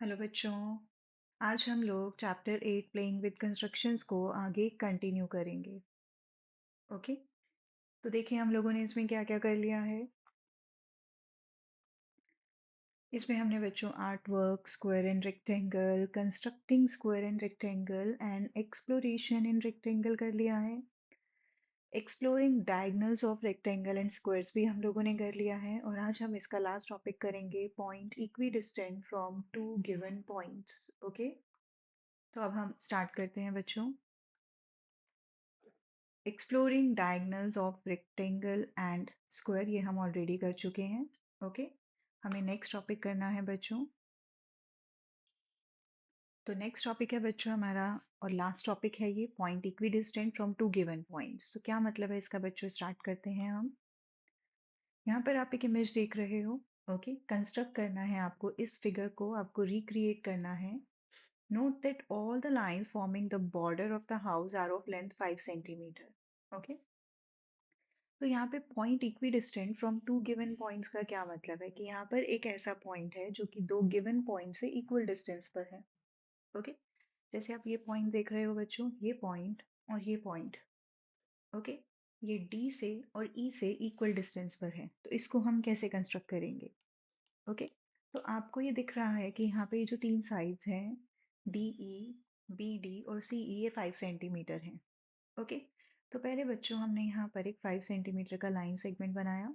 Hello बच्चों। आज हम लोग चैप्टर 8 प्लेइंग विद कंस्ट्रक्शंस को आगे कंटिन्यू करेंगे। ओके, तो देखिए हम लोगों ने इसमें क्या क्या कर लिया है। इसमें हमने बच्चों art work, square and rectangle, constructing square and rectangle and exploration in rectangle कर लिया है। Exploring diagonals of rectangle and squares भी हम लोगों ने कर लिया है। और आज हम इसका लास्ट टॉपिक करेंगे, point equidistant from two given points. Okay, तो अब हम स्टार्ट करते हैं बच्चों। Exploring diagonals of rectangle and square ये हम ऑलरेडी कर चुके हैं। ओके, हमें नेक्स्ट टॉपिक करना है बच्चों। तो नेक्स्ट टॉपिक है बच्चों हमारा, और लास्ट टॉपिक है ये, point equidistant from two given points. तो क्या मतलब है इसका बच्चों, स्टार्ट करते हैं हम। यहाँ पर आप एक इमेज देख रहे हो। ओके, कंस्ट्रक्ट करना है आपको, इस फिगर को आपको रिक्रिएट करना है। Note that all the lines forming the border of the house are of length 5 centimetre. Okay, तो यहाँ पे point equidistant from two given points का क्या मतलब है कि यहाँ पर एक ऐसा पॉइंट है जो कि दो गिवन पॉइंट से इक्वल डिस्टेंस पर है। ओके, जैसे आप ये पॉइंट देख रहे हो बच्चों, ये पॉइंट और ये पॉइंट। ओके, ये डी से और ई से इक्वल डिस्टेंस पर है, तो इसको हम कैसे कंस्ट्रक्ट करेंगे। ओके, तो आपको ये दिख रहा है कि यहाँ पे ये जो तीन साइड्स हैं, डी ई, बी डी और सी ई, ये 5 सेंटीमीटर हैं। ओके, तो पहले बच्चों हमने यहाँ पर एक 5 सेंटीमीटर का लाइन सेगमेंट बनाया।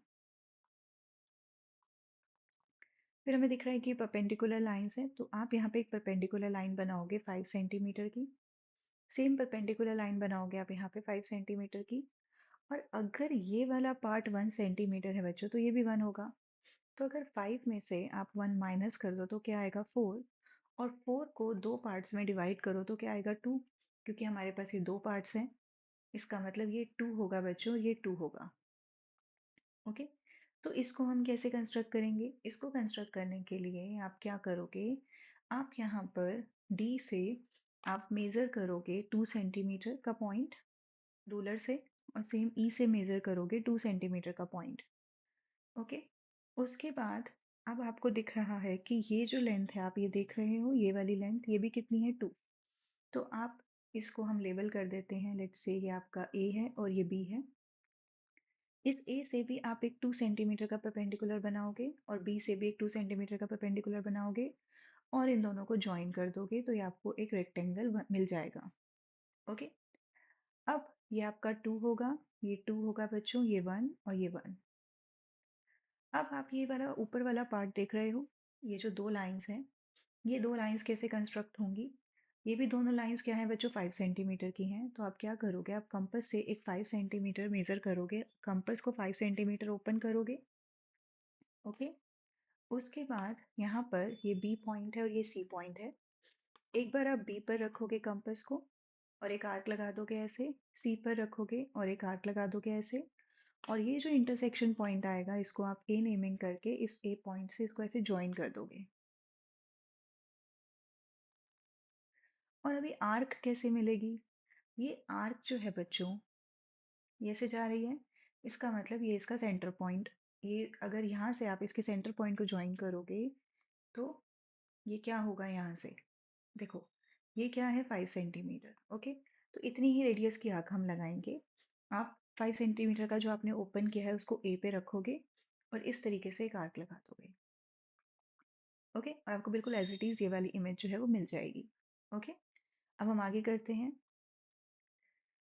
फिर हमें दिख रहा है कि परपेंडिकुलर लाइंस हैं, तो आप यहाँ पे एक परपेंडिकुलर लाइन बनाओगे 5 सेंटीमीटर की। सेम परपेंडिकुलर लाइन बनाओगे आप यहाँ पे 5 सेंटीमीटर की। और अगर ये वाला पार्ट 1 सेंटीमीटर है बच्चों, तो ये भी 1 होगा। तो अगर 5 में से आप 1 माइनस कर दो तो क्या आएगा, 4। और 4 को दो पार्ट्स में डिवाइड करो तो क्या आएगा, 2। क्योंकि हमारे पास ये दो पार्ट्स हैं, इसका मतलब ये 2 होगा बच्चों, ये 2 होगा। ओके, तो इसको हम कैसे कंस्ट्रक्ट करेंगे। इसको कंस्ट्रक्ट करने के लिए आप क्या करोगे, आप यहाँ पर डी से आप मेजर करोगे 2 सेंटीमीटर का पॉइंट रूलर से, और सेम ई से मेजर करोगे 2 सेंटीमीटर का पॉइंट। ओके, उसके बाद अब आपको दिख रहा है कि ये जो लेंथ है आप ये देख रहे हो, ये वाली लेंथ ये भी कितनी है, 2। तो आप इसको हम लेबल कर देते हैं, लेट्स से ये आपका ए है और ये बी है। इस ए से भी आप एक 2 सेंटीमीटर का परपेंडिकुलर बनाओगे और बी से भी एक 2 सेंटीमीटर का परपेंडिकुलर बनाओगे, और इन दोनों को ज्वाइन कर दोगे तो ये आपको एक रेक्टेंगल मिल जाएगा। ओके, अब ये आपका 2 होगा, ये 2 होगा बच्चों, ये 1 और ये 1। अब आप ये वाला ऊपर वाला पार्ट देख रहे हो, ये जो दो लाइंस हैं, ये दो लाइंस कैसे कंस्ट्रक्ट होंगी। ये भी दोनों लाइंस क्या है बच्चों, 5 सेंटीमीटर की हैं। तो आप क्या करोगे, आप कंपास से एक 5 सेंटीमीटर मेजर करोगे, कंपास को 5 सेंटीमीटर ओपन करोगे। ओके, उसके बाद यहाँ पर ये बी पॉइंट है और ये सी पॉइंट है। एक बार आप बी पर रखोगे कंपास को और एक आर्क लगा दोगे ऐसे, सी पर रखोगे और एक आर्क लगा दोगे ऐसे, और ये जो इंटरसेक्शन पॉइंट आएगा इसको आप ए नेमिंग करके इस ए पॉइंट से इसको ऐसे ज्वाइन कर दोगे। और अभी आर्क कैसे मिलेगी, ये आर्क जो है बच्चों, ये से जा रही है, इसका मतलब ये इसका सेंटर पॉइंट, ये अगर यहाँ से आप इसके सेंटर पॉइंट को ज्वाइन करोगे तो ये क्या होगा, यहाँ से देखो, ये क्या है, 5 सेंटीमीटर। ओके, तो इतनी ही रेडियस की आर्क हम लगाएंगे। आप 5 सेंटीमीटर का जो आपने ओपन किया है उसको ए पे रखोगे और इस तरीके से एक आर्क लगा दोगे। ओके, और आपको बिल्कुल एज इट इज ये वाली इमेज जो है वो मिल जाएगी। ओके, अब हम आगे करते हैं।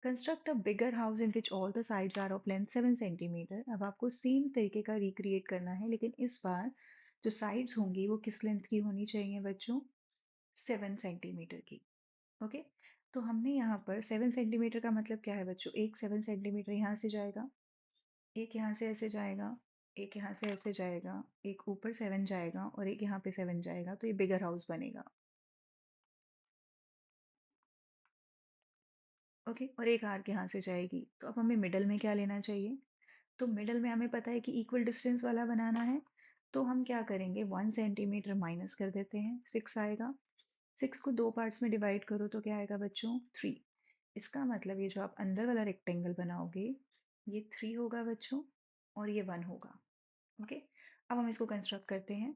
Construct a bigger house in which all the sides are of length 7 centimetre. अब आपको सेम तरीके का रिक्रिएट करना है, लेकिन इस बार जो साइड्स होंगी वो किस लेंथ की होनी चाहिए बच्चों, 7 सेंटीमीटर की। ओके, तो हमने यहाँ पर 7 सेंटीमीटर का मतलब क्या है बच्चों, एक 7 सेंटीमीटर यहाँ से जाएगा, एक यहाँ से ऐसे जाएगा, एक यहाँ से ऐसे जाएगा, एक ऊपर 7 जाएगा और एक यहाँ पे 7 जाएगा, तो ये बिगर हाउस बनेगा। ओके, और एक आर्क यहाँ से जाएगी। तो अब हमें मिडल में क्या लेना चाहिए, तो मिडल में हमें पता है कि इक्वल डिस्टेंस वाला बनाना है। तो हम क्या करेंगे, 1 सेंटीमीटर माइनस कर देते हैं, 6 आएगा। 6 को दो पार्ट्स में डिवाइड करो तो क्या आएगा बच्चों, 3। इसका मतलब ये जो आप अंदर वाला रेक्टेंगल बनाओगे, ये 3 होगा बच्चों और ये 1 होगा। ओके, अब हम इसको कंस्ट्रक्ट करते हैं।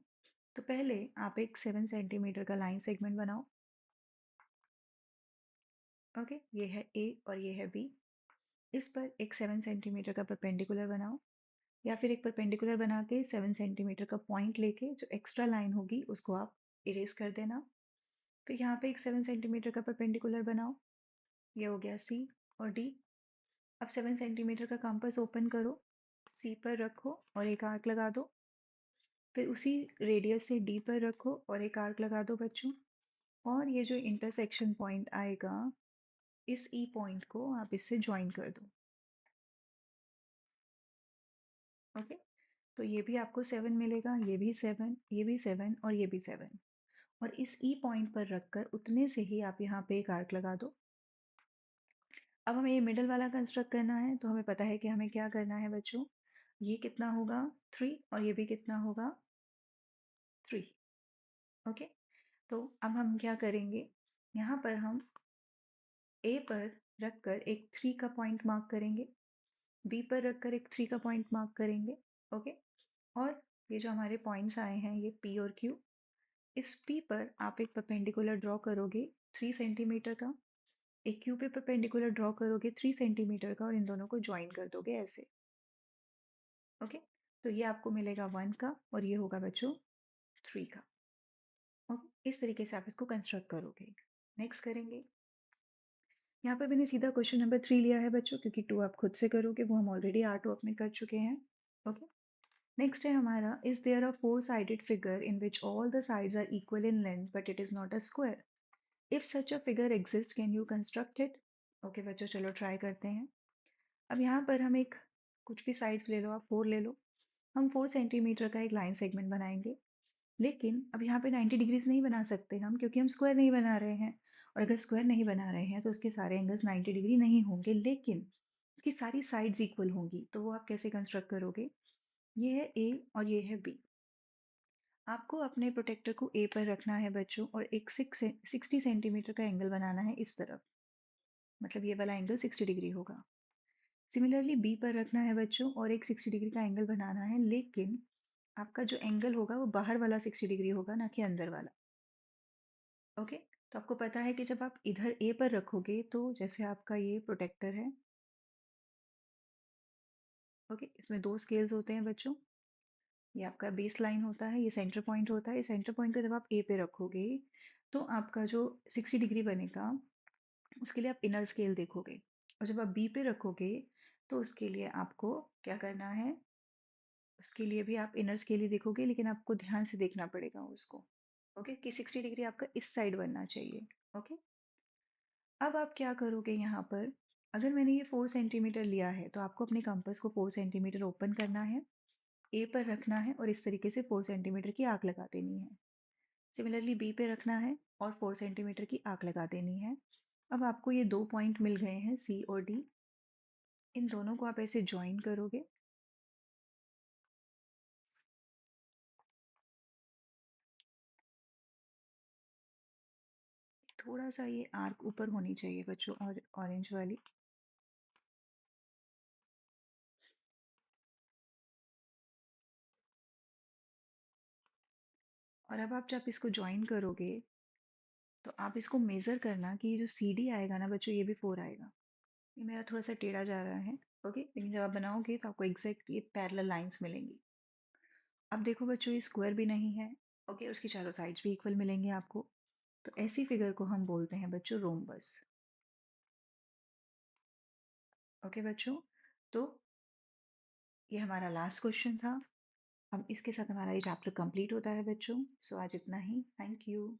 तो पहले आप एक 7 सेंटीमीटर का लाइन सेगमेंट बनाओ। ओके, ये है ए और ये है बी। इस पर एक 7 सेंटीमीटर का परपेंडिकुलर बनाओ, या फिर एक परपेंडिकुलर बना के 7 सेंटीमीटर का पॉइंट लेके जो एक्स्ट्रा लाइन होगी उसको आप इरेज कर देना। फिर यहाँ पे एक 7 सेंटीमीटर का परपेंडिकुलर बनाओ, ये हो गया सी और डी। अब 7 सेंटीमीटर का कंपास ओपन करो, सी पर रखो और एक आर्क लगा दो। फिर उसी रेडियस से डी पर रखो और एक आर्क लगा दो बच्चों। और ये जो इंटरसेक्शन पॉइंट आएगा, इस ई पॉइंट को आप इससे ज्वाइन कर दो। ओके, तो ये भी आपको 7 मिलेगा, ये भी 7, ये भी 7 और ये भी 7। और इस ई पॉइंट पर रखकर उतने से ही आप यहाँ पे एक आर्क लगा दो। अब हमें ये मिडल वाला कंस्ट्रक्ट करना है, तो हमें पता है कि हमें क्या करना है बच्चों। ये कितना होगा 3 और ये भी कितना होगा 3। ओके, तो अब हम क्या करेंगे, यहाँ पर हम ए पर रखकर एक 3 का पॉइंट मार्क करेंगे, बी पर रखकर एक 3 का पॉइंट मार्क करेंगे। ओके, और ये जो हमारे पॉइंट्स आए हैं ये पी और क्यू, इस पी पर आप एक परपेंडिकुलर ड्रॉ करोगे 3 सेंटीमीटर का, एक क्यू पे परपेंडिकुलर ड्रॉ करोगे 3 सेंटीमीटर का और इन दोनों को ज्वाइन कर दोगे ऐसे। ओके, तो ये आपको मिलेगा 1 का और ये होगा बच्चों 3 का। ओके, इस तरीके से आप इसको कंस्ट्रक्ट करोगे। नेक्स्ट करेंगे, यहाँ पर मैंने सीधा क्वेश्चन नंबर 3 लिया है बच्चों, क्योंकि 2 आप खुद से करोगे, वो हम ऑलरेडी R2 में कर चुके हैं। ओके, नेक्स्ट है हमारा, is there a four sided figure in which all the sides are equal in length but it is not a square. If such a figure exist can you construct it. Okay बच्चों, चलो try करते हैं। अब यहाँ पर हम एक, कुछ भी साइड्स ले लो, आप 4 ले लो। हम 4 सेंटीमीटर का एक लाइन सेगमेंट बनाएंगे, लेकिन अब यहाँ पे 90 डिग्रीज नहीं बना सकते हम, क्योंकि हम स्क्वायर नहीं बना रहे हैं। और अगर स्क्वायर नहीं बना रहे हैं तो उसके सारे एंगल्स 90 डिग्री नहीं होंगे, लेकिन उसकी सारी साइड्स इक्वल होंगी। तो वो आप कैसे कंस्ट्रक्ट करोगे, ये है ए और ये है बी। आपको अपने प्रोटेक्टर को ए पर रखना है बच्चों और एक 60 सेंटीमीटर का एंगल बनाना है इस तरफ, मतलब ये वाला एंगल 60 डिग्री होगा। सिमिलरली बी पर रखना है बच्चों और एक 60 डिग्री का एंगल बनाना है, लेकिन आपका जो एंगल होगा वो बाहर वाला 60 डिग्री होगा, ना कि अंदर वाला। ओके, तो आपको पता है कि जब आप इधर ए पर रखोगे तो जैसे आपका ये प्रोटेक्टर है, ओके, इसमें 2 स्केल्स होते हैं बच्चों। ये आपका बेस लाइन होता है, ये सेंटर पॉइंट होता है। इस सेंटर पॉइंट को जब आप ए पे रखोगे तो आपका जो 60 डिग्री बनेगा उसके लिए आप इनर स्केल देखोगे, और जब आप बी पे रखोगे तो उसके लिए आपको क्या करना है, उसके लिए भी आप इनर स्केल ही देखोगे, लेकिन आपको ध्यान से देखना पड़ेगा उसको। ओके, कि 60 डिग्री आपका इस साइड बनना चाहिए। ओके, अब आप क्या करोगे यहाँ पर, अगर मैंने ये 4 सेंटीमीटर लिया है तो आपको अपने कंपास को 4 सेंटीमीटर ओपन करना है, ए पर रखना है और इस तरीके से 4 सेंटीमीटर की आर्क लगा देनी है। सिमिलरली बी पे रखना है और 4 सेंटीमीटर की आर्क लगा देनी है। अब आपको ये 2 पॉइंट मिल गए हैं सी और डी, इन दोनों को आप ऐसे ज्वाइन करोगे। थोड़ा सा ये आर्क ऊपर होनी चाहिए बच्चों, और ऑरेंज वाली। और अब आप जब इसको ज्वाइन करोगे तो आप इसको मेजर करना कि ये जो सी डी आएगा ना बच्चों, ये भी 4 आएगा। ये मेरा थोड़ा सा टेढ़ा जा रहा है। ओके, लेकिन जब आप बनाओगे तो आपको एग्जैक्ट ये पैरेलल लाइंस मिलेंगी। अब देखो बच्चों, ये स्क्वायर भी नहीं है। ओके, उसकी चारों साइड्स भी इक्वल मिलेंगे आपको। तो ऐसी फिगर को हम बोलते हैं बच्चों रोम्बस। ओके बच्चों, तो ये हमारा लास्ट क्वेश्चन था। अब इसके साथ हमारा ये चैप्टर कंप्लीट होता है बच्चों। सो आज इतना ही। Thank you.